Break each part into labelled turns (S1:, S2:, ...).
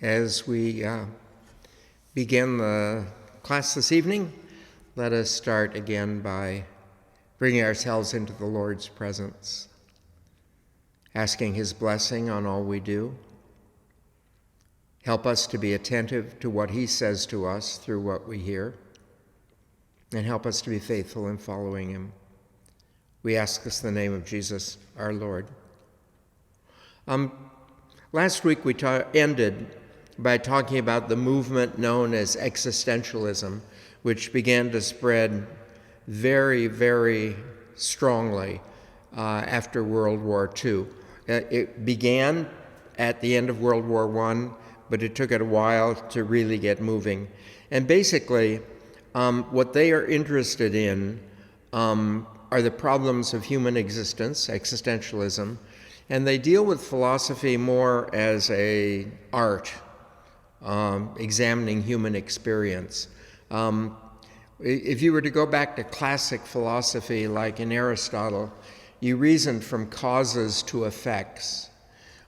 S1: As we begin the class this evening, let us start again by bringing ourselves into the Lord's presence, asking His blessing on all we do. Help us to be attentive to what He says to us through what we hear, and help us to be faithful in following Him. We ask this in the name of Jesus, our Lord. Last week we ended by talking about the movement known as Existentialism, which began to spread very, very strongly after World War II. It began at the end of World War I, but it took it a while to really get moving. And basically, what they are interested in are the problems of human existence, existentialism, and they deal with philosophy more as an art, examining human experience. If you were to go back to classic philosophy, like in Aristotle, you reasoned from causes to effects.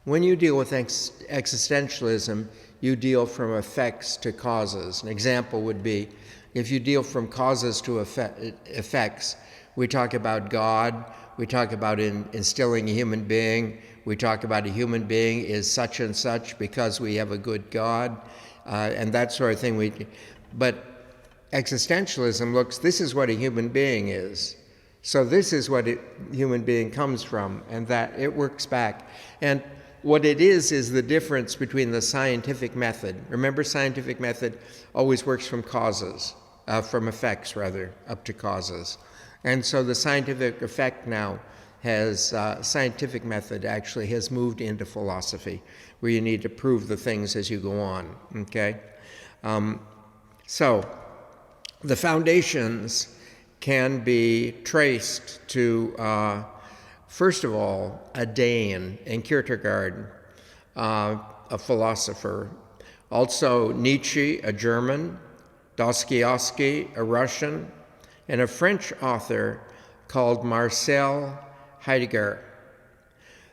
S1: When you deal with existentialism, you deal from effects to causes. An example would be, if you deal from causes to effects, we talk about God, we talk about instilling a human being, we talk about a human being is such and such because we have a good God, and that sort of thing. But existentialism looks, this is what a human being is. So this is what a human being comes from, and that it works back. And what it is the difference between the scientific method. Remember, scientific method always works from causes, from effects rather, up to causes. And so the scientific effect now has, scientific method actually has moved into philosophy, where you need to prove the things as you go on, okay? So the foundations can be traced to, first of all, a Dane and Kierkegaard, a philosopher. Also Nietzsche, a German, Dostoevsky, a Russian, and a French author called Marcel Heidegger.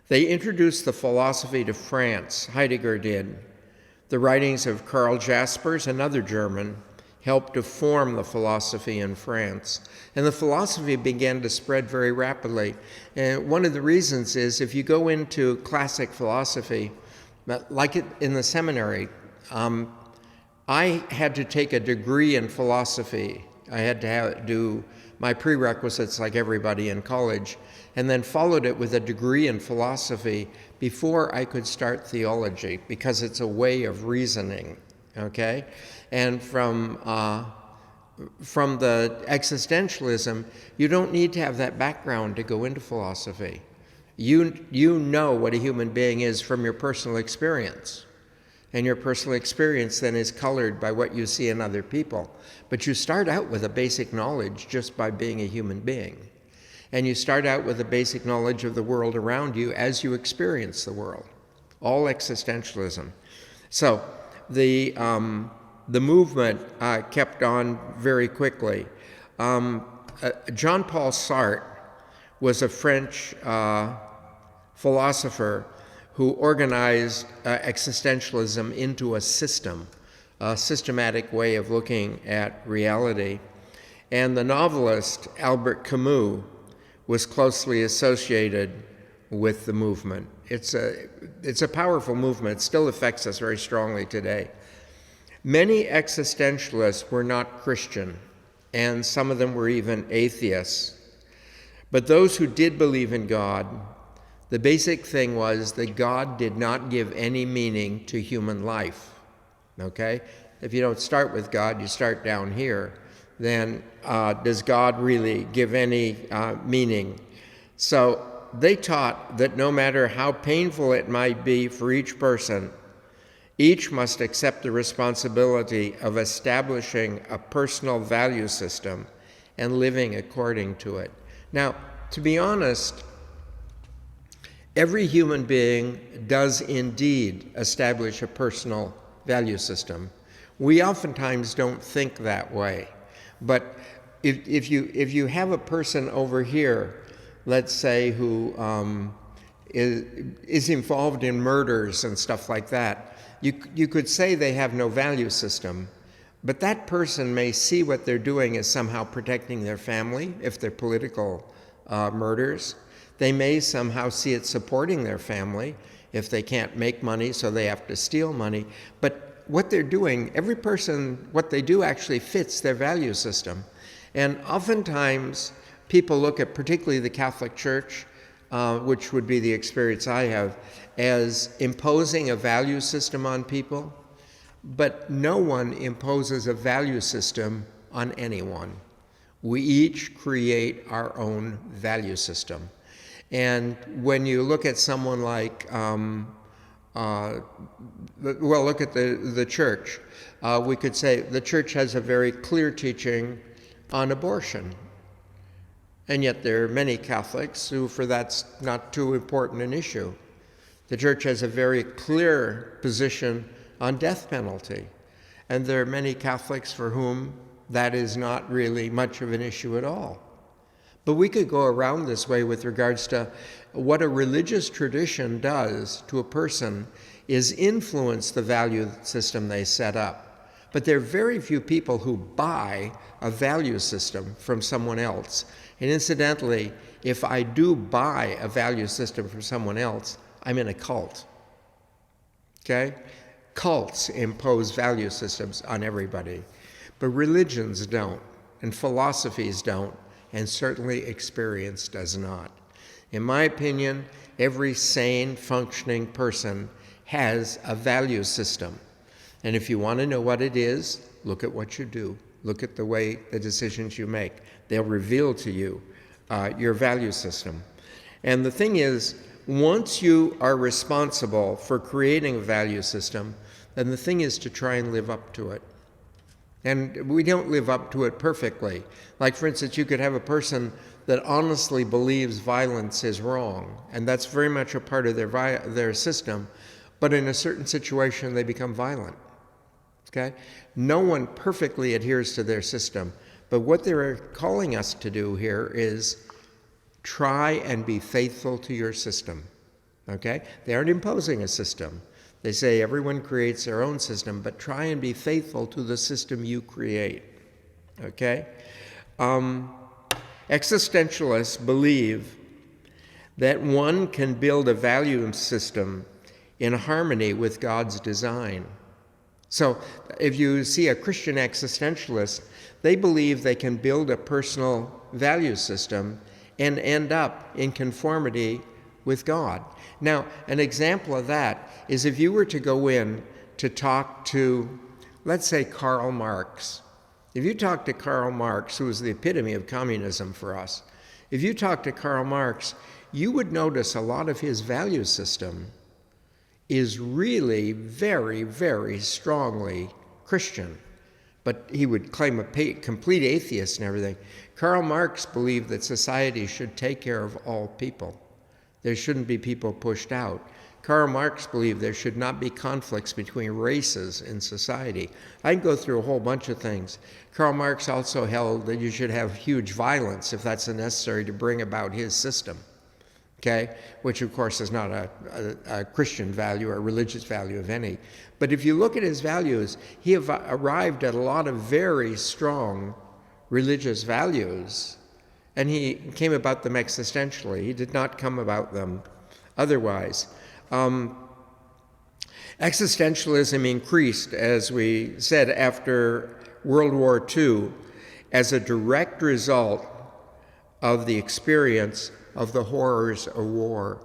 S1: They introduced the philosophy to France, Heidegger did. The writings of Karl Jaspers, another German, helped to form the philosophy in France. And the philosophy began to spread very rapidly. And one of the reasons is, if you go into classic philosophy, like in the seminary, I had to take a degree in philosophy. I had to do my prerequisites like everybody in college, and then followed it with a degree in philosophy before I could start theology, because it's a way of reasoning, okay? And from the existentialism, you don't need to have that background to go into philosophy. You know what a human being is from your personal experience. And your personal experience then is colored by what you see in other people. But you start out with a basic knowledge just by being a human being. And you start out with a basic knowledge of the world around you as you experience the world. All existentialism. So the movement kept on very quickly. Jean-Paul Sartre was a French philosopher who organized existentialism into a system, a systematic way of looking at reality. And the novelist Albert Camus was closely associated with the movement. It's a powerful movement. It still affects us very strongly today. Many existentialists were not Christian, and some of them were even atheists. But those who did believe in God, the basic thing was that God did not give any meaning to human life, okay? If you don't start with God, you start down here, then does God really give any meaning? So they taught that no matter how painful it might be for each person, each must accept the responsibility of establishing a personal value system and living according to it. Now, to be honest, every human being does indeed establish a personal value system. We oftentimes don't think that way. But if you have a person over here, let's say, who is involved in murders and stuff like that, you could say they have no value system, but that person may see what they're doing as somehow protecting their family if they're political murders. They may somehow see it supporting their family if they can't make money, so they have to steal money. But what they're doing, every person, what they do actually fits their value system. And oftentimes, people look at particularly the Catholic Church, which would be the experience I have, as imposing a value system on people. But no one imposes a value system on anyone. We each create our own value system. And when you look at someone like, look at the church. We could say the church has a very clear teaching on abortion. And yet there are many Catholics who, for that's not too important an issue. The church has a very clear position on death penalty. And there are many Catholics for whom that is not really much of an issue at all. But we could go around this way with regards to what a religious tradition does to a person is influence the value system they set up. But there are very few people who buy a value system from someone else. And incidentally, if I do buy a value system from someone else, I'm in a cult. Okay? Cults impose value systems on everybody. But religions don't, and philosophies don't, and certainly experience does not. In my opinion, every sane, functioning person has a value system. And if you want to know what it is, look at what you do. Look at the decisions you make. They'll reveal to you your value system. And the thing is, once you are responsible for creating a value system, then the thing is to try and live up to it. And we don't live up to it perfectly. Like, for instance, you could have a person that honestly believes violence is wrong, and that's very much a part of their system, but in a certain situation they become violent. Okay? No one perfectly adheres to their system, but what they're calling us to do here is try and be faithful to your system. Okay? They aren't imposing a system. They say everyone creates their own system, but try and be faithful to the system you create. Okay? Existentialists believe that one can build a value system in harmony with God's design. So if you see a Christian existentialist, they believe they can build a personal value system and end up in conformity with God. Now, an example of that is if you were to go in to talk to, let's say, Karl Marx. If you talk to Karl Marx, who is the epitome of communism for us, if you talk to Karl Marx, you would notice a lot of his value system is really very, very strongly Christian. But he would claim a complete atheist and everything. Karl Marx believed that society should take care of all people. There shouldn't be people pushed out. Karl Marx believed there should not be conflicts between races in society. I can go through a whole bunch of things. Karl Marx also held that you should have huge violence if that's necessary to bring about his system, okay? Which, of course, is not a Christian value or a religious value of any. But if you look at his values, he arrived at a lot of very strong religious values, and he came about them existentially. He did not come about them otherwise. Existentialism increased, as we said, after World War II as a direct result of the experience of the horrors of war.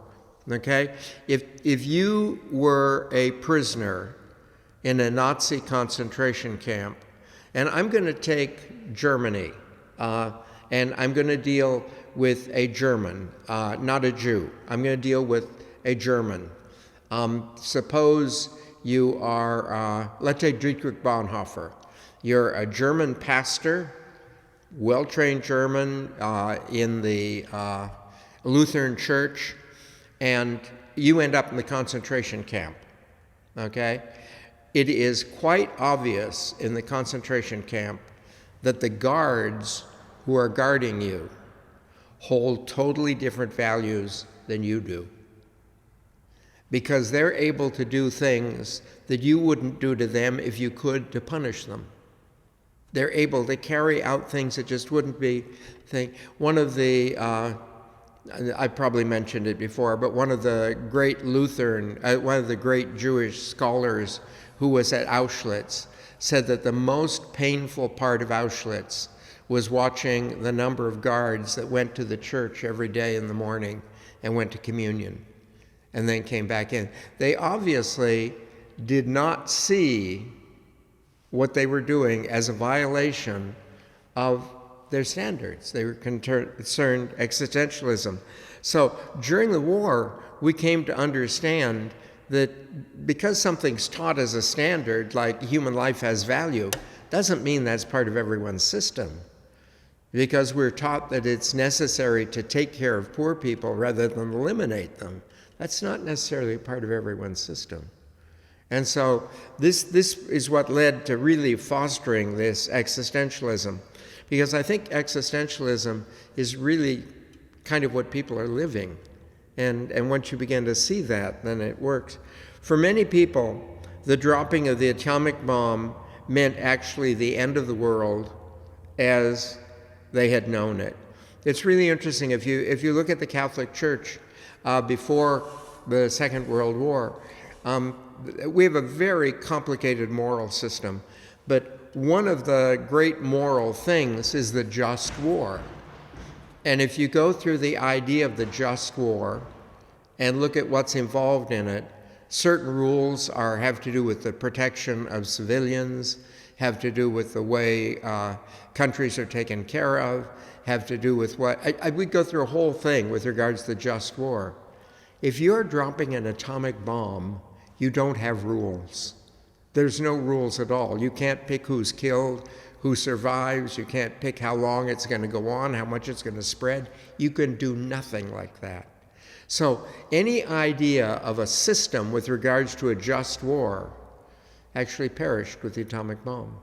S1: Okay? If you were a prisoner in a Nazi concentration camp, and I'm going to take Germany, and I'm going to deal with a German, not a Jew. I'm going to deal with a German. Suppose you are, let's take Dietrich Bonhoeffer. You're a German pastor, well-trained German in the Lutheran Church, and you end up in the concentration camp, okay? It is quite obvious in the concentration camp that the guards who are guarding you hold totally different values than you do. because they're able to do things that you wouldn't do to them if you could, to punish them. They're able to carry out things that just wouldn't be one of the I probably mentioned it before, but one of the great one of the great Jewish scholars who was at Auschwitz said that the most painful part of Auschwitz was watching the number of guards that went to the church every day in the morning and went to communion and then came back in. They obviously did not see what they were doing as a violation of their standards. They were concerned existentialism. So during the war, we came to understand that because something's taught as a standard, like human life has value, doesn't mean that's part of everyone's system. Because we're taught that it's necessary to take care of poor people rather than eliminate them. That's not necessarily part of everyone's system. And so this is what led to really fostering this existentialism. Because I think existentialism is really kind of what people are living. And once you begin to see that, then it works. For many people, the dropping of the atomic bomb meant actually the end of the world as they had known it. It's really interesting. If you look at the Catholic Church before the Second World War, we have a very complicated moral system. But one of the great moral things is the just war. And if you go through the idea of the just war and look at what's involved in it, certain rules have to do with the protection of civilians, have to do with the way countries are taken care of, have to do with what... we go through a whole thing with regards to the just war. If you're dropping an atomic bomb, you don't have rules. There's no rules at all. You can't pick who's killed, who survives. You can't pick how long it's going to go on, how much it's going to spread. You can do nothing like that. So any idea of a system with regards to a just war actually perished with the atomic bomb.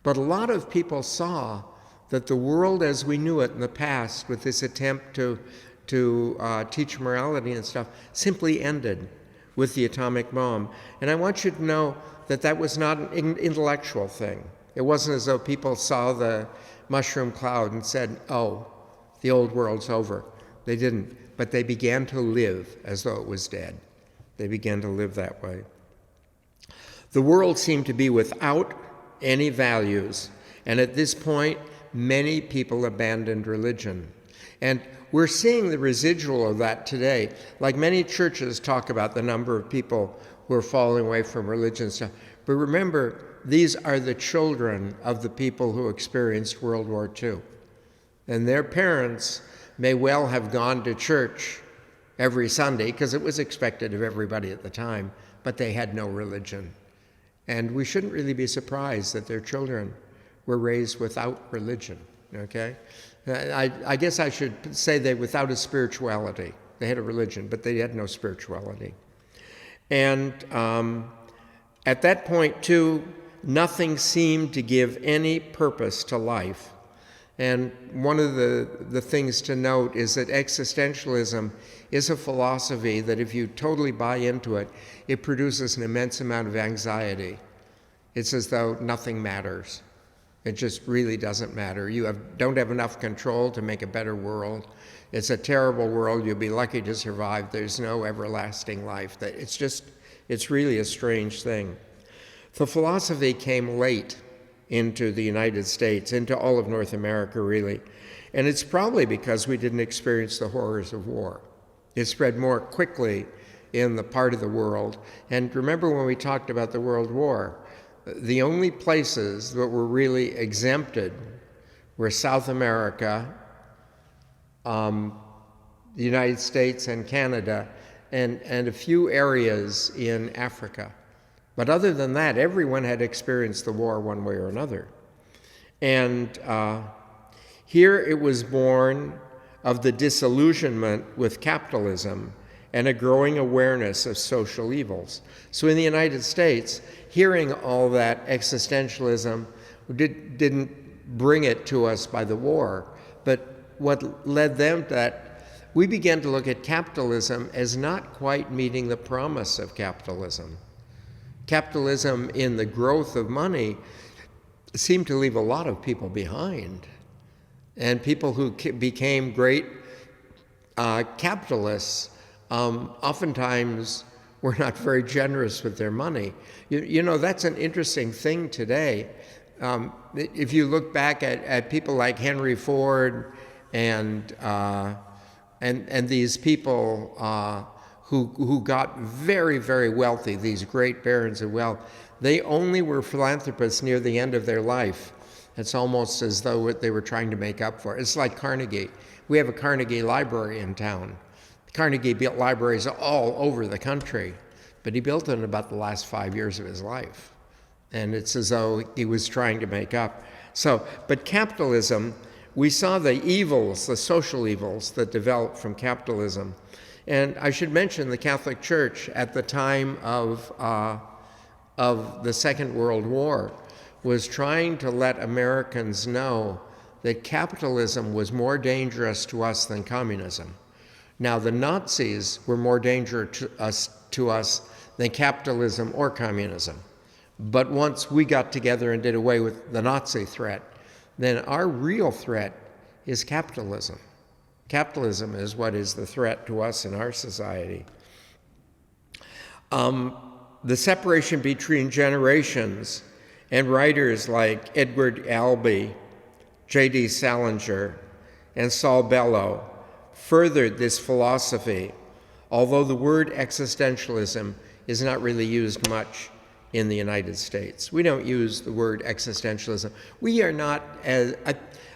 S1: But a lot of people saw that the world as we knew it in the past, with this attempt to teach morality and stuff, simply ended with the atomic bomb. And I want you to know that that was not an intellectual thing. It wasn't as though people saw the mushroom cloud and said, oh, the old world's over. They didn't. But they began to live as though it was dead. They began to live that way. The world seemed to be without any values. And at this point, many people abandoned religion. And we're seeing the residual of that today. Like many churches talk about the number of people who are falling away from religion and stuff. But remember, these are the children of the people who experienced World War II. And their parents may well have gone to church every Sunday, because it was expected of everybody at the time, but they had no religion. And we shouldn't really be surprised that their children were raised without religion, okay? I guess I should say they without a spirituality. They had a religion, but they had no spirituality. And at that point, too, nothing seemed to give any purpose to life. And one of the things to note is that existentialism is a philosophy that if you totally buy into it, it produces an immense amount of anxiety. It's as though nothing matters. It just really doesn't matter. You don't have enough control to make a better world. It's a terrible world. You'll be lucky to survive. There's no everlasting life. It's really a strange thing. The philosophy came late into the United States, into all of North America, really. And it's probably because we didn't experience the horrors of war. It spread more quickly in the part of the world. And remember when we talked about the World War, the only places that were really exempted were South America, the United States and Canada, and a few areas in Africa. But other than that, everyone had experienced the war one way or another. And here it was born of the disillusionment with capitalism and a growing awareness of social evils. So in the United States, hearing all that existentialism didn't bring it to us by the war, but what led them to that we began to look at capitalism as not quite meeting the promise of capitalism. Capitalism in the growth of money seemed to leave a lot of people behind. And people who became great capitalists oftentimes were not very generous with their money. You know, that's an interesting thing today. If you look back at people like Henry Ford and these people who got very, very wealthy, these great barons of wealth, they only were philanthropists near the end of their life. It's almost as though they were trying to make up for it. It's like Carnegie. We have a Carnegie Library in town. Carnegie built libraries all over the country, but he built it in about the last 5 years of his life. And it's as though he was trying to make up. But capitalism, we saw the evils, the social evils that developed from capitalism. And I should mention the Catholic Church at the time of the Second World War was trying to let Americans know that capitalism was more dangerous to us than communism. Now, the Nazis were more dangerous to us than capitalism or communism. But once we got together and did away with the Nazi threat, then our real threat is capitalism. Capitalism is what is the threat to us in our society. The separation between generations and writers like Edward Albee, J.D. Salinger, and Saul Bellow furthered this philosophy, although the word existentialism is not really used much in the United States. We don't use the word existentialism. We are not as,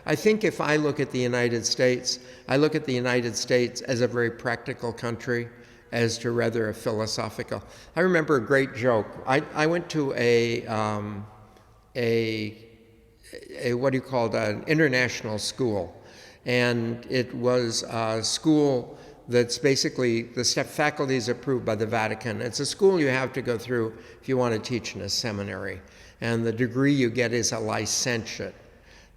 S1: I think if I look at the United States, I look at the United States as a very practical country, as to rather a philosophical. I remember a great joke. I went to a what do you call it, an international school. And it was a school that's basically, the faculty is approved by the Vatican. It's a school you have to go through if you want to teach in a seminary. And the degree you get is a licentiate.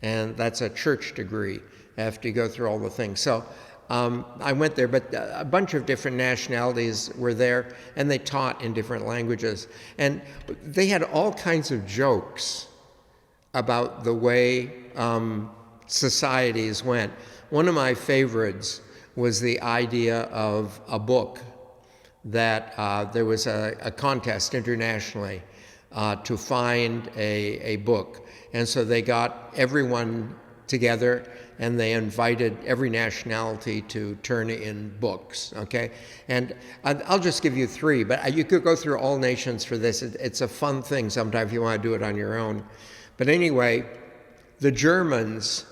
S1: And that's a church degree after you go through all the things. So I went there, but a bunch of different nationalities were there, and they taught in different languages. And they had all kinds of jokes about the way societies went. One of my favorites was the idea of a book that there was a contest internationally to find a book. And so they got everyone together and they invited every nationality to turn in books, okay? And I'll just give you three, but you could go through all nations for this. It's a fun thing sometimes if you want to do it on your own. But anyway, the Germans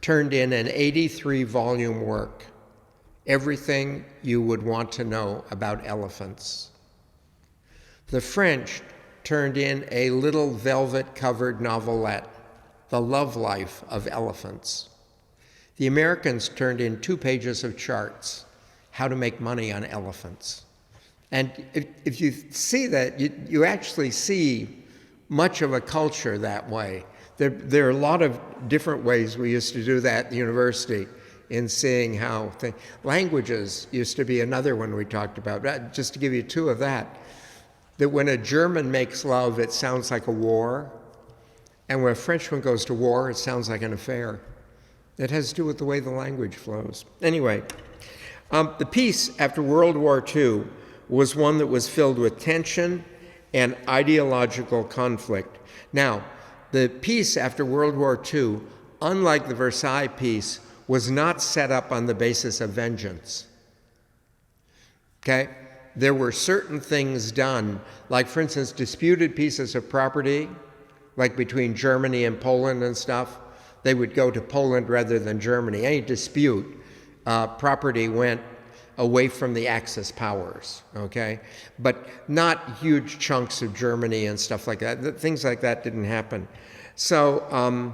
S1: turned in an 83-volume work, everything you would want to know about elephants. The French turned in a little velvet-covered novelette, The Love Life of Elephants. The Americans turned in 2 pages of charts, how to make money on elephants. And if you see that, you actually see much of a culture that way. There are a lot of different ways we used to do that at the university in seeing how languages used to be another one we talked about. Just to give you 2 of that when a German makes love, it sounds like a war. And when a Frenchman goes to war, it sounds like an affair. It has to do with the way the language flows. Anyway, the peace after World War II was one that was filled with tension and ideological conflict. Now, the peace after World War II, unlike the Versailles peace, was not set up on the basis of vengeance. Okay? There were certain things done, like, for instance, disputed pieces of property, like between Germany and Poland and stuff. They would go to Poland rather than Germany. Any dispute, property went away from the Axis powers, okay? But not huge chunks of Germany and stuff like that. Things like that didn't happen. So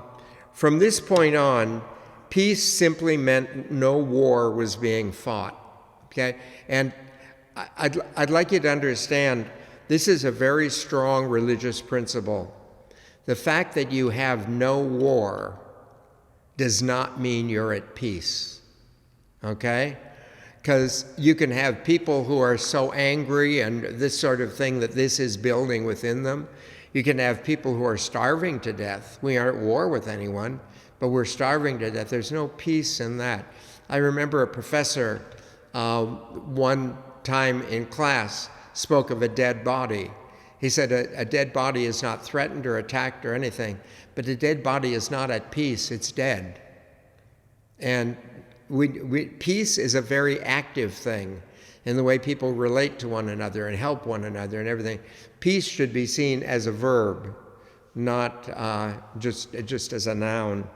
S1: from this point on, peace simply meant no war was being fought, okay? And I'd like you to understand, this is a very strong religious principle. The fact that you have no war does not mean you're at peace, okay? because you can have people who are so angry and this sort of thing that this is building within them. You can have people who are starving to death. We aren't at war with anyone, but we're starving to death. There's no peace in that. I remember a professor one time in class spoke of a dead body. He said a dead body is not threatened or attacked or anything, but a dead body is not at peace, it's dead. And peace is a very active thing in the way people relate to one another and help one another and everything. Peace should be seen as a verb, not just as a noun.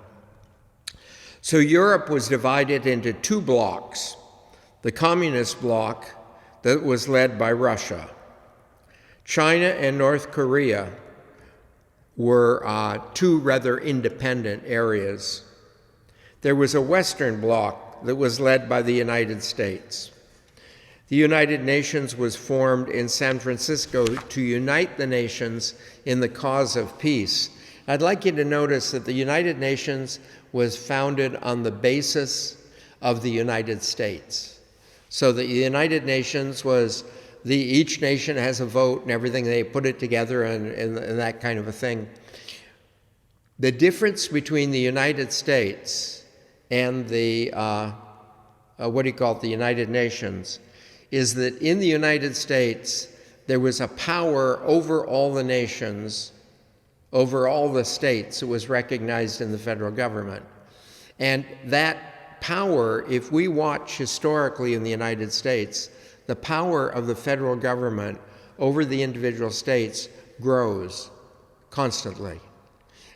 S1: So Europe was divided into two blocks. The communist bloc that was led by Russia. China and North Korea were two rather independent areas. There was a Western bloc that was led by the United States. The United Nations was formed in San Francisco to unite the nations in the cause of peace. I'd like you to notice that the United Nations was founded on the basis of the United States. So the United Nations was, each nation has a vote and everything, they put it together and that kind of a thing. The difference between the United States and the, the United Nations, is that in the United States, there was a power over all the nations, over all the states. It was recognized in the federal government. And that power, if we watch historically in the United States, the power of the federal government over the individual states grows constantly.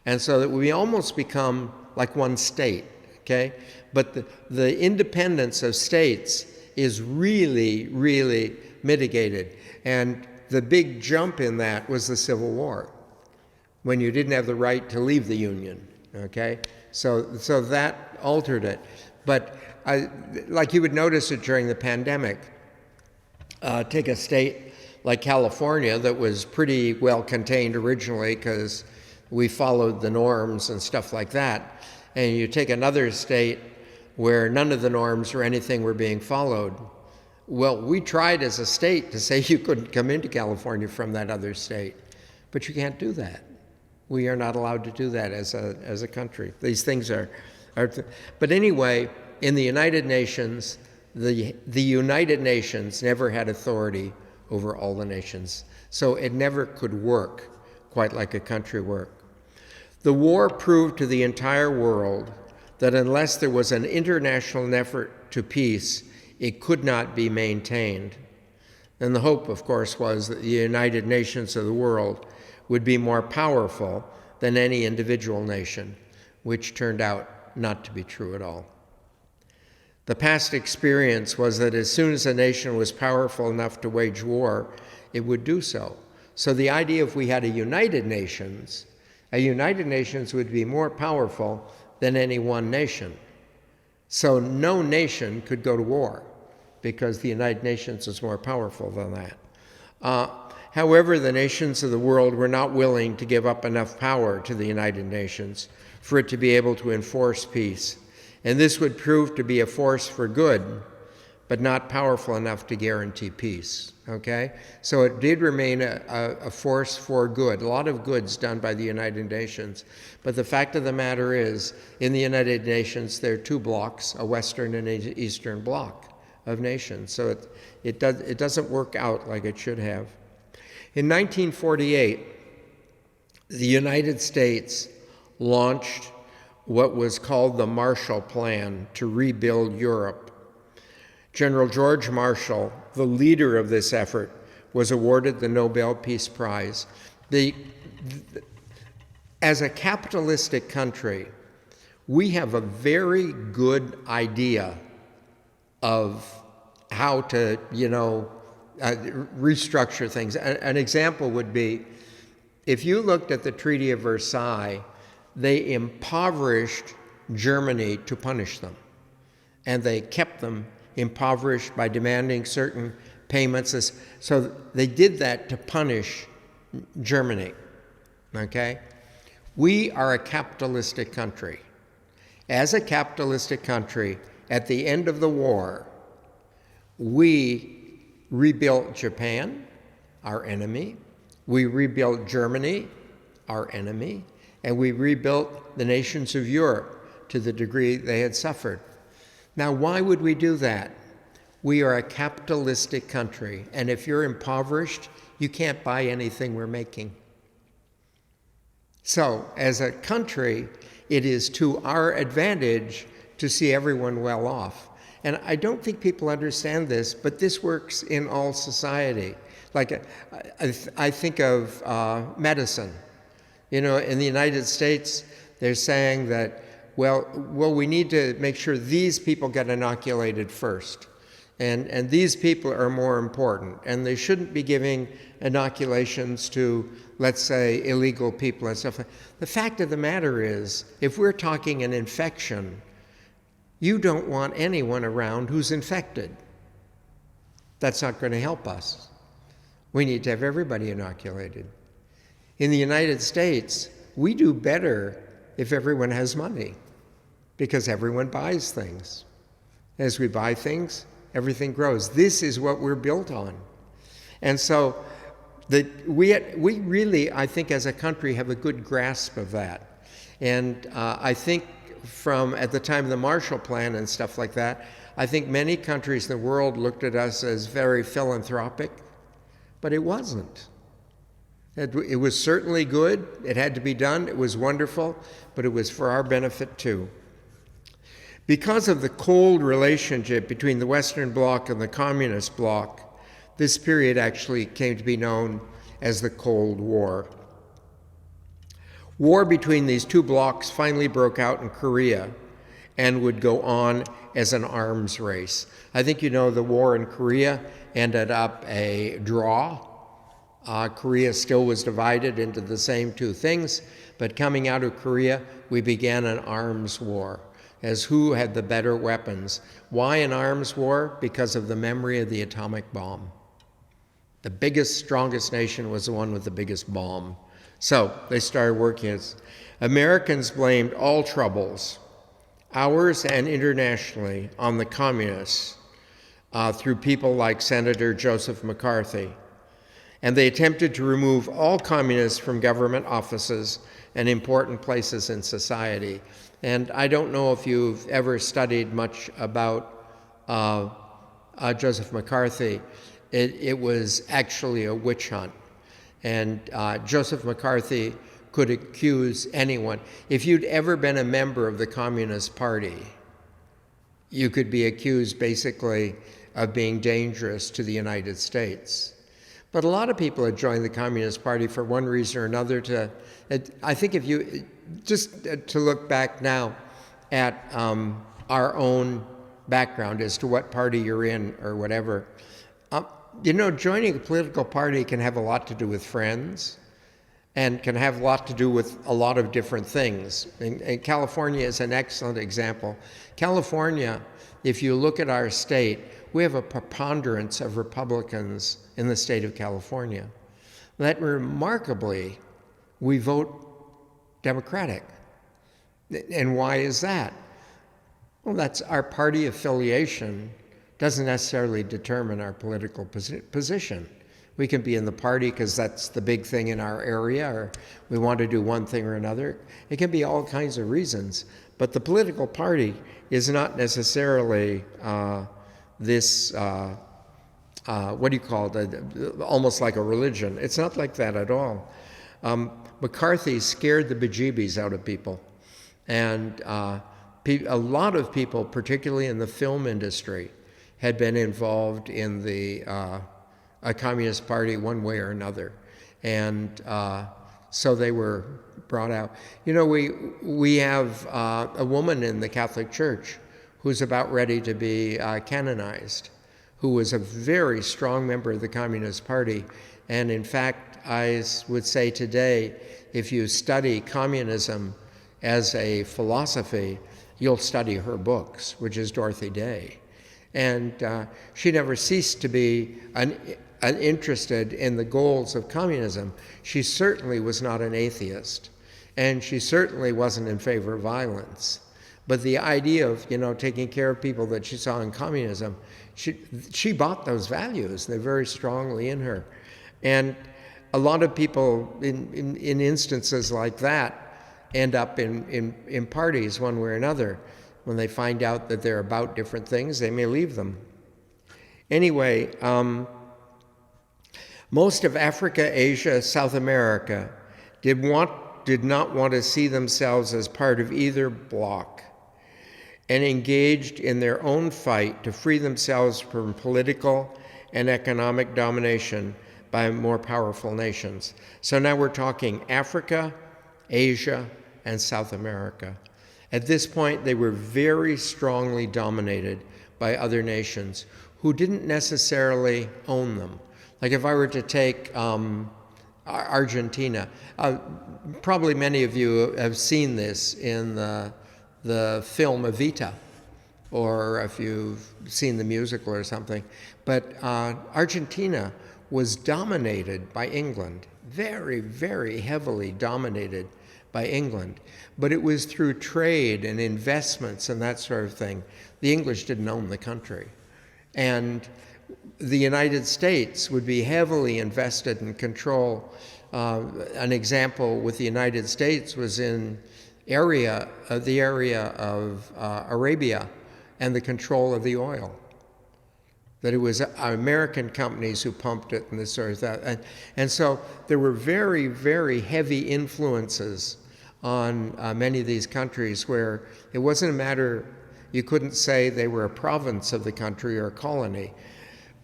S1: And so that we almost become like one state, okay? But the independence of states is really, really mitigated. And the big jump in that was the Civil War, when you didn't have the right to leave the Union, okay? So that altered it. But like you would notice it during the pandemic, take a state like California that was pretty well contained originally because we followed the norms and stuff like that. And you take another state where none of the norms or anything were being followed. Well, we tried as a state to say you couldn't come into California from that other state, but you can't do that. We are not allowed to do that as a country. These things are but anyway, in the United Nations, the United Nations never had authority over all the nations. So it never could work quite like a country worked. The war proved to the entire world that unless there was an international effort to peace, it could not be maintained. And the hope, of course, was that the United Nations of the world would be more powerful than any individual nation, which turned out not to be true at all. The past experience was that as soon as a nation was powerful enough to wage war, it would do so. So the idea if we had a United Nations would be more powerful than any one nation. So no nation could go to war because the United Nations is more powerful than that. However, the nations of the world were not willing to give up enough power to the United Nations for it to be able to enforce peace. And this would prove to be a force for good, but not powerful enough to guarantee peace, okay? So it did remain a force for good, a lot of goods done by the United Nations. But the fact of the matter is, in the United Nations, there are two blocks, a Western and an Eastern bloc of nations. So it doesn't work out like it should have. In 1948, the United States launched what was called the Marshall Plan to rebuild Europe. General George Marshall, the leader of this effort, was awarded the Nobel Peace Prize. As a capitalistic country, we have a very good idea of how to, restructure things. An example would be, if you looked at the Treaty of Versailles, they impoverished Germany to punish them. And they kept them impoverished by demanding certain payments. So they did that to punish Germany, okay? We are a capitalistic country. As a capitalistic country, at the end of the war, we rebuilt Japan, our enemy. We rebuilt Germany, our enemy. And we rebuilt the nations of Europe to the degree they had suffered. Now, why would we do that? We are a capitalistic country, and if you're impoverished, you can't buy anything we're making. So, as a country, it is to our advantage to see everyone well off. And I don't think people understand this, but this works in all society. Like, I think of medicine. You know, in the United States, they're saying that, well, we need to make sure these people get inoculated first. And these people are more important. And they shouldn't be giving inoculations to, let's say, illegal people and stuff. The fact of the matter is, if we're talking an infection, you don't want anyone around who's infected. That's not going to help us. We need to have everybody inoculated. In the United States, we do better if everyone has money, because everyone buys things. As we buy things, everything grows. This is what we're built on. And so we really, I think, as a country, have a good grasp of that. And I think from at the time of the Marshall Plan and stuff like that, I think many countries in the world looked at us as very philanthropic, but it wasn't. It was certainly good. It had to be done. It was wonderful, but it was for our benefit too. Because of the cold relationship between the Western Bloc and the Communist Bloc, this period actually came to be known as the Cold War. War between these two blocs finally broke out in Korea and would go on as an arms race. I think you know the war in Korea ended up a draw. Korea still was divided into the same two things, but coming out of Korea, we began an arms war as who had the better weapons. Why an arms war? Because of the memory of the atomic bomb. The biggest, strongest nation was the one with the biggest bomb. So they started working. Americans blamed all troubles, ours and internationally, on the communists through people like Senator Joseph McCarthy. And they attempted to remove all communists from government offices and important places in society. And I don't know if you've ever studied much about Joseph McCarthy. It was actually a witch hunt. And Joseph McCarthy could accuse anyone. If you'd ever been a member of the Communist Party, you could be accused basically of being dangerous to the United States. But a lot of people had joined the Communist Party for one reason or another. I think if you, just to look back now at our own background as to what party you're in or whatever, joining a political party can have a lot to do with friends and can have a lot to do with a lot of different things. And California is an excellent example. California, if you look at our state, we have a preponderance of Republicans in the state of California. That remarkably, we vote Democratic. And why is that? Well, that's our party affiliation doesn't necessarily determine our political position. We can be in the party because that's the big thing in our area, or we want to do one thing or another. It can be all kinds of reasons. But the political party is not necessarily what do you call it, almost like a religion. It's not like that at all. McCarthy scared the bejeebies out of people. And a lot of people, particularly in the film industry, had been involved in the Communist Party one way or another. And so they were brought out. You know, we have a woman in the Catholic Church who's about ready to be canonized, who was a very strong member of the Communist Party. And in fact, I would say today, if you study communism as a philosophy, you'll study her books, which is Dorothy Day. And she never ceased to be interested in the goals of communism. She certainly was not an atheist, and she certainly wasn't in favor of violence. But the idea of, taking care of people that she saw in communism, She bought those values. They're very strongly in her. And a lot of people in instances like that end up in parties one way or another. When they find out that they're about different things, they may leave them. Anyway, most of Africa, Asia, South America did not want to see themselves as part of either bloc, and engaged in their own fight to free themselves from political and economic domination by more powerful nations. So now we're talking Africa, Asia, and South America. At this point, they were very strongly dominated by other nations who didn't necessarily own them. Like if I were to take Argentina, probably many of you have seen this in the film Evita, or if you've seen the musical or something. But Argentina was dominated by England, very, very heavily dominated by England. But it was through trade and investments and that sort of thing. The English didn't own the country. And the United States would be heavily invested in control. An example with the United States was in the area of Arabia and the control of the oil. That it was American companies who pumped it and this sort of that. And so there were very, very heavy influences on many of these countries where it wasn't a matter, you couldn't say they were a province of the country or a colony,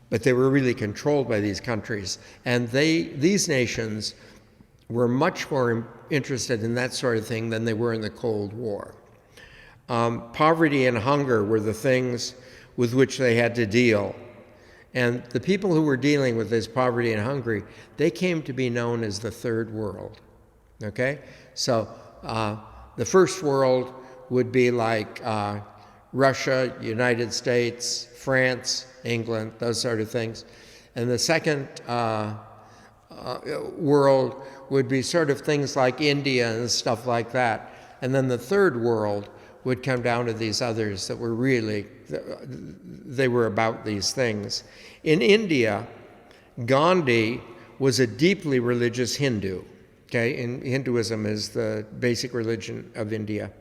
S1: but they were really controlled by these countries. And these nations were much more interested in that sort of thing than they were in the Cold War. Poverty and hunger were the things with which they had to deal. And the people who were dealing with this poverty and hunger, they came to be known as the Third World. Okay? So the First World would be like Russia, United States, France, England, those sort of things. And the Second World would be sort of things like India and stuff like that. And then the Third World would come down to these others that were really, they were about these things. In India, Gandhi was a deeply religious Hindu. Okay, and Hinduism is the basic religion of India.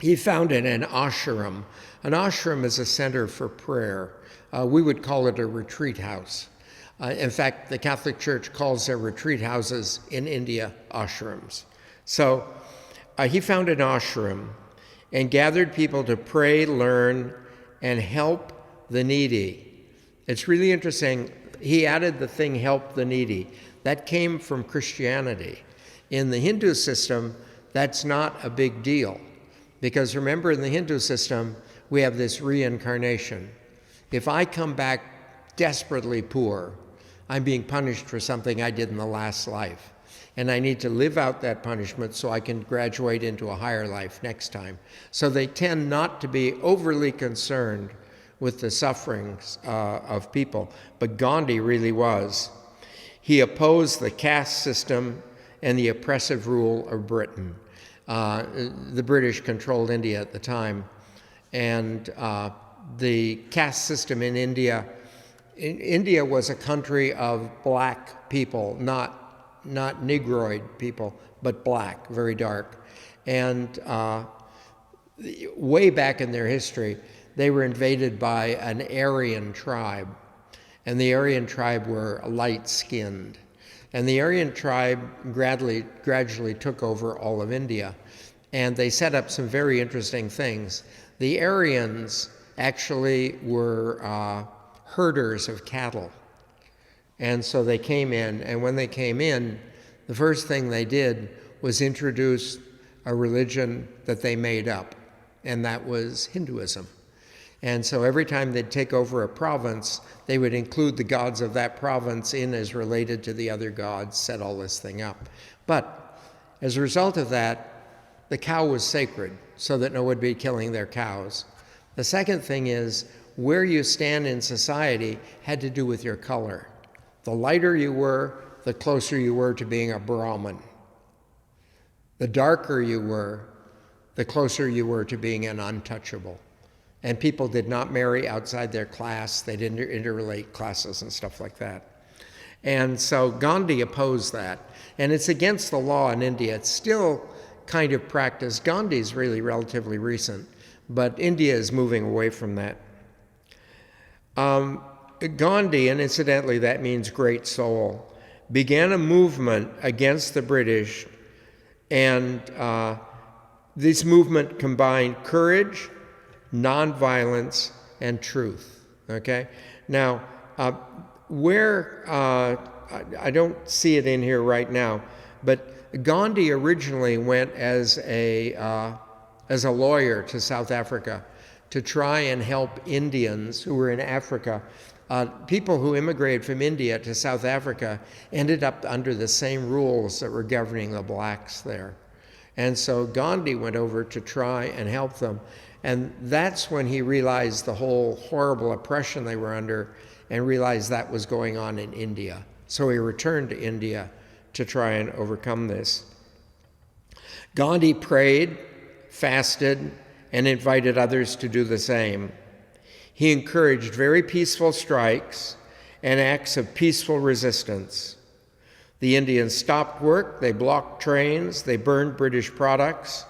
S1: He founded an ashram. An ashram is a center for prayer. We would call it a retreat house. In fact, the Catholic Church calls their retreat houses in India ashrams. So he founded an ashram and gathered people to pray, learn, and help the needy. It's really interesting. He added the thing, help the needy. That came from Christianity. In the Hindu system, that's not a big deal. Because remember, in the Hindu system, we have this reincarnation. If I come back desperately poor, I'm being punished for something I did in the last life. And I need to live out that punishment so I can graduate into a higher life next time. So they tend not to be overly concerned with the sufferings of people. But Gandhi really was. He opposed the caste system and the oppressive rule of Britain. The British controlled India at the time. And the caste system in India was a country of black people, not Negroid people, but black, very dark. And way back in their history, they were invaded by an Aryan tribe. And the Aryan tribe were light-skinned. And the Aryan tribe gradually took over all of India. And they set up some very interesting things. The Aryans actually were herders of cattle. And so they came in, and when they came in, the first thing they did was introduce a religion that they made up, and that was Hinduism. And so every time they'd take over a province, they would include the gods of that province in as related to the other gods, set all this thing up. But as a result of that, the cow was sacred, so that no one would be killing their cows. The second thing is, where you stand in society had to do with your color. The lighter you were, the closer you were to being a Brahmin. The darker you were, the closer you were to being an untouchable. and people did not marry outside their class. They didn't interrelate classes and stuff like that. And so Gandhi opposed that. And it's against the law in India. It's still kind of practiced. Gandhi is really relatively recent, but India is moving away from that. Gandhi, and incidentally that means great soul, began a movement against the British, and this movement combined courage, nonviolence, and truth. Okay? Now, I don't see it in here right now, but Gandhi originally went as a lawyer to South Africa to try and help Indians who were in Africa. People who immigrated from India to South Africa ended up under the same rules that were governing the blacks there. And so Gandhi went over to try and help them. And that's when he realized the whole horrible oppression they were under and realized that was going on in India. So he returned to India to try and overcome this. Gandhi prayed, fasted, and invited others to do the same. He encouraged very peaceful strikes and acts of peaceful resistance. The Indians stopped work, they blocked trains, they burned British products,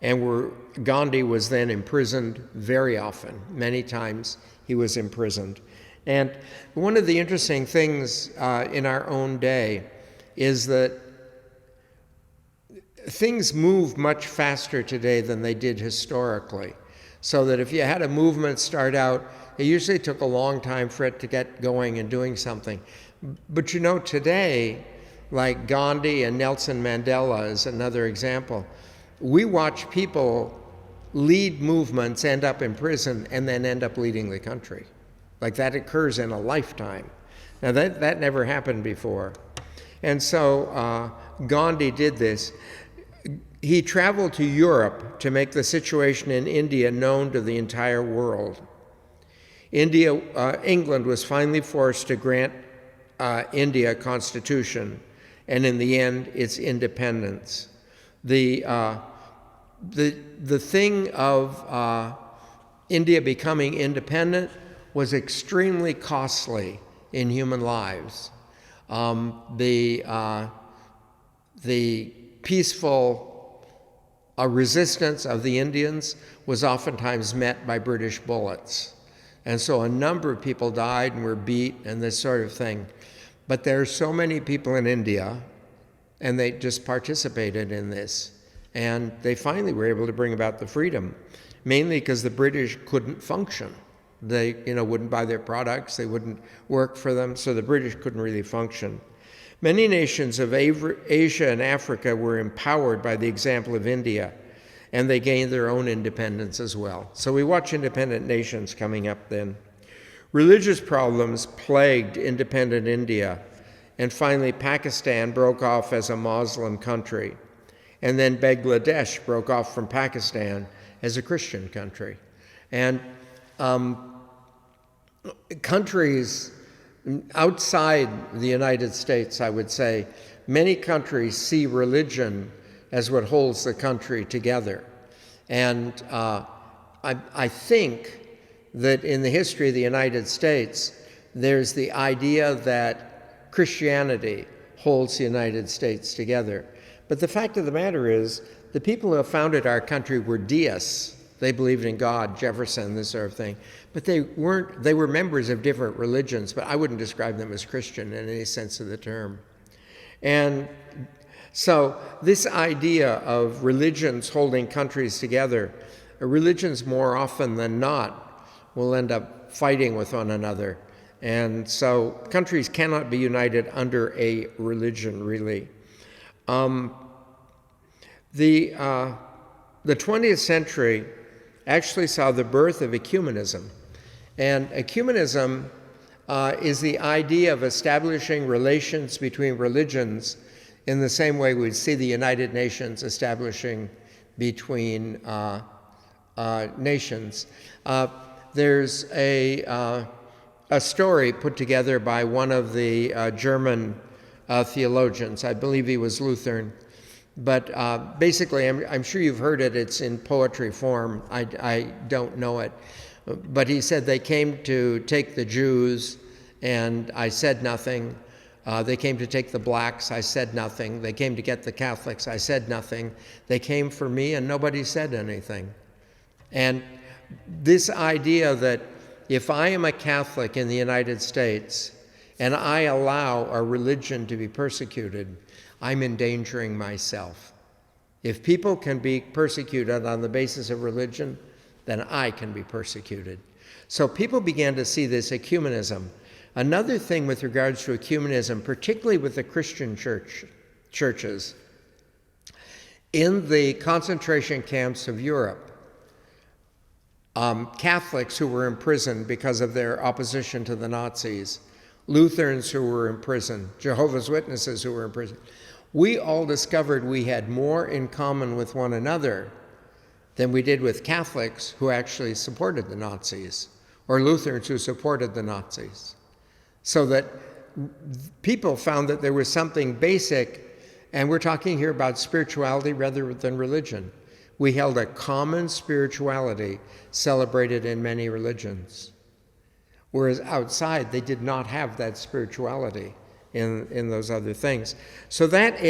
S1: and Gandhi was then imprisoned very often. Many times he was imprisoned. And one of the interesting things in our own day is that things move much faster today than they did historically. So that if you had a movement start out, it usually took a long time for it to get going and doing something. But today, like Gandhi and Nelson Mandela is another example, we watch people lead movements, end up in prison, and then end up leading the country. Like that occurs in a lifetime. Now that never happened before. And so Gandhi did this. He traveled to Europe to make the situation in India known to the entire world. England was finally forced to grant India a constitution, and in the end, its independence. The thing of India becoming independent was extremely costly in human lives. The peaceful resistance of the Indians was oftentimes met by British bullets. And so a number of people died and were beat and this sort of thing. But there are so many people in India, and they just participated in this. And they finally were able to bring about the freedom, mainly because the British couldn't function. They wouldn't buy their products, they wouldn't work for them, so the British couldn't really function. Many nations of Asia and Africa were empowered by the example of India, and they gained their own independence as well. So we watch independent nations coming up then. Religious problems plagued independent India, and finally Pakistan broke off as a Muslim country, and then Bangladesh broke off from Pakistan as a Christian country. And countries outside the United States, I would say, many countries see religion as what holds the country together. And I think that in the history of the United States, there's the idea that Christianity holds the United States together. But the fact of the matter is, the people who have founded our country were deists. They believed in God, Jefferson, this sort of thing. But they were members of different religions, but I wouldn't describe them as Christian in any sense of the term. And so this idea of religions holding countries together, religions more often than not will end up fighting with one another. And so countries cannot be united under a religion, really. The 20th century actually saw the birth of ecumenism. And ecumenism is the idea of establishing relations between religions in the same way we'd see the United Nations establishing between nations. There's a story put together by one of the German theologians, I believe he was Lutheran, But basically, I'm sure you've heard it. It's in poetry form. I don't know it. But he said they came to take the Jews, and I said nothing. They came to take the blacks. I said nothing. They came to get the Catholics. I said nothing. They came for me, and nobody said anything. And this idea that if I am a Catholic in the United States and I allow a religion to be persecuted, I'm endangering myself. If people can be persecuted on the basis of religion, then I can be persecuted. So people began to see this ecumenism. Another thing with regards to ecumenism, particularly with the Christian churches, in the concentration camps of Europe, Catholics who were imprisoned because of their opposition to the Nazis, Lutherans who were in prison, Jehovah's Witnesses who were in prison, we all discovered we had more in common with one another than we did with Catholics who actually supported the Nazis, or Lutherans who supported the Nazis. So that people found that there was something basic, and we're talking here about spirituality rather than religion. We held a common spirituality celebrated in many religions, whereas outside they did not have that spirituality in those other things. So that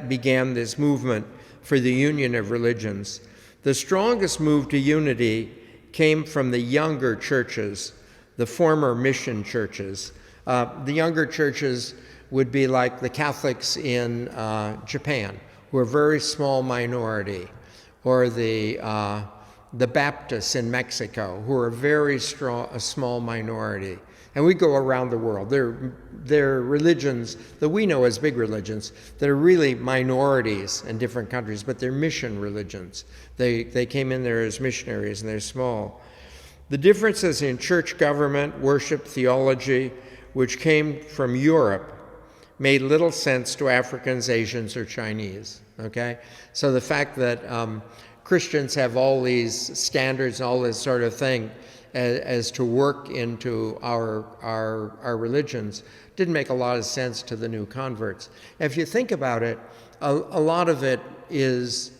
S1: began this movement for the union of religions. The strongest move to unity came from the younger churches, the former mission churches. The younger churches would be like the Catholics in Japan, who are a very small minority, or the Baptists in Mexico, who are a small minority. And we go around the world. They're religions that we know as big religions that are really minorities in different countries, but they're mission religions. They came in there as missionaries, and they're small. The differences in church government, worship, theology, which came from Europe, made little sense to Africans, Asians, or Chinese, okay? So the fact that Christians have all these standards and all this sort of thing as to work into our religions didn't make a lot of sense to the new converts. If you think about it, a lot of it is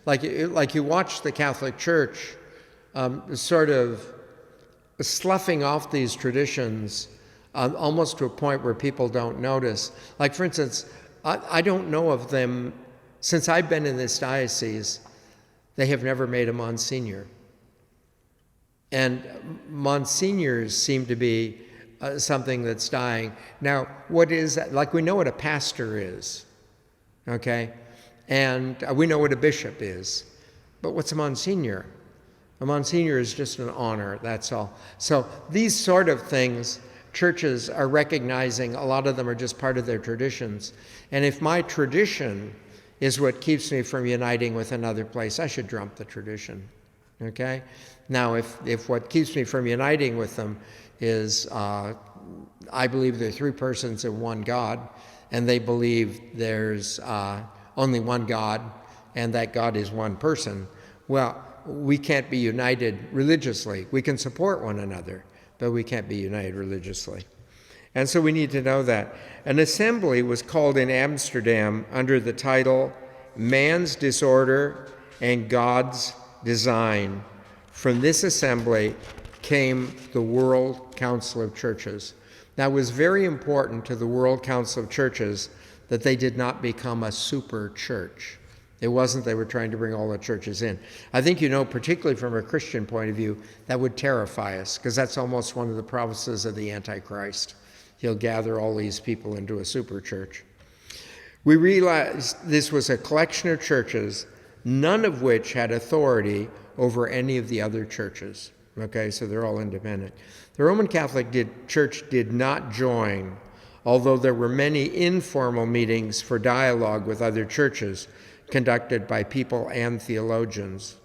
S1: like you watch the Catholic Church sort of sloughing off these traditions almost to a point where people don't notice. Like, for instance, I don't know of them, since I've been in this diocese, they have never made a Monsignor. And Monsignors seem to be something that's dying. Now, what is that? Like, we know what a pastor is, okay? And we know what a bishop is. But what's a Monsignor? A Monsignor is just an honor, that's all. So these sort of things, churches are recognizing a lot of them are just part of their traditions. And if my tradition is what keeps me from uniting with another place, I should drop the tradition, okay? Now, if what keeps me from uniting with them is I believe there are three persons in one God, and they believe there's only one God, and that God is one person, well, we can't be united religiously. We can support one another, but we can't be united religiously. And so we need to know that. An assembly was called in Amsterdam under the title Man's Disorder and God's Design. From this assembly came the World Council of Churches. Now, it was very important to the World Council of Churches that they did not become a super church. It wasn't they were trying to bring all the churches in. I think, particularly from a Christian point of view, that would terrify us, because that's almost one of the promises of the Antichrist. He'll gather all these people into a super church. We realized this was a collection of churches, none of which had authority over any of the other churches. Okay, so they're all independent. The Roman Catholic Church did not join, although there were many informal meetings for dialogue with other churches conducted by people and theologians.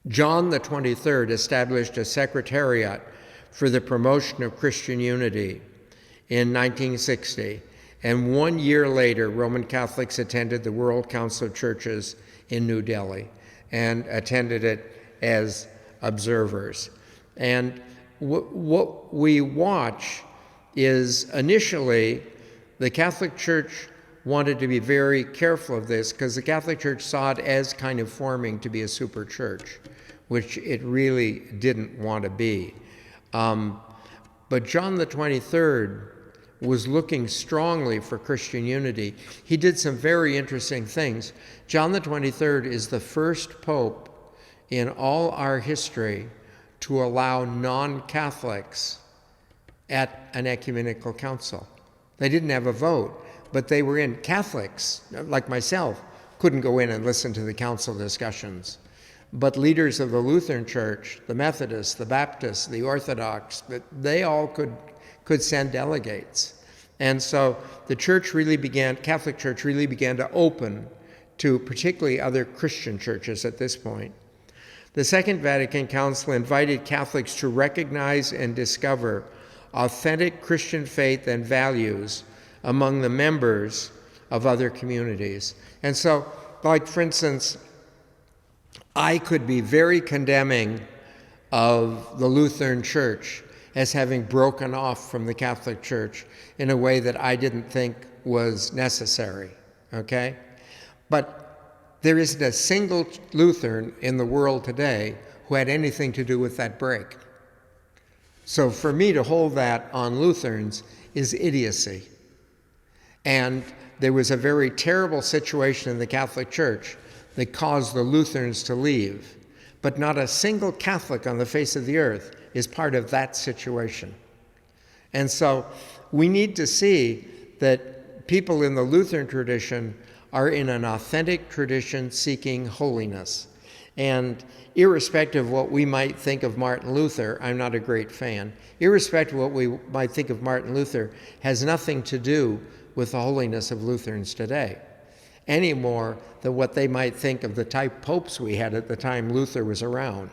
S1: John the 23rd established a secretariat for the promotion of Christian unity in 1960, and 1 year later, Roman Catholics attended the World Council of Churches in New Delhi and attended it as observers. And what we watch is initially The Catholic Church wanted to be very careful of this because the Catholic Church saw it as kind of forming to be a super church, which it really didn't want to be. But John the 23rd was looking strongly for Christian unity. He did some very interesting things. John the 23rd is the first pope in all our history to allow non-Catholics at an ecumenical council. They didn't have a vote, but they were in. Catholics, like myself, couldn't go in and listen to the council discussions. But leaders of the Lutheran Church, the Methodists, the Baptists, the Orthodox, they all could send delegates. And so the Catholic Church really began to open to particularly other Christian churches at this point. The Second Vatican Council invited Catholics to recognize and discover authentic Christian faith and values among the members of other communities. And so, like, for instance, I could be very condemning of the Lutheran Church as having broken off from the Catholic Church in a way that I didn't think was necessary, okay? But there isn't a single Lutheran in the world today who had anything to do with that break. So for me to hold that on Lutherans is idiocy. And there was a very terrible situation in the Catholic Church that caused the Lutherans to leave. But not a single Catholic on the face of the earth is part of that situation. And so we need to see that people in the Lutheran tradition are in an authentic tradition seeking holiness. And irrespective of what we might think of Martin Luther, I'm not a great fan, irrespective of what we might think of Martin Luther, has nothing to do with the holiness of Lutherans today, any more than what they might think of the type popes we had at the time Luther was around,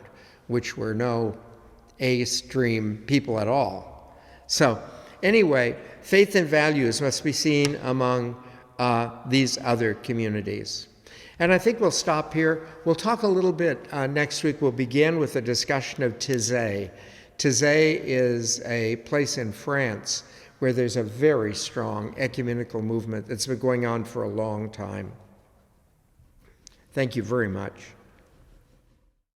S1: which were no A-stream people at all. So anyway, faith and values must be seen among these other communities. And I think we'll stop here. We'll talk a little bit next week. We'll begin with a discussion of Taizé. Taizé is a place in France where there's a very strong ecumenical movement that's been going on for a long time. Thank you very much.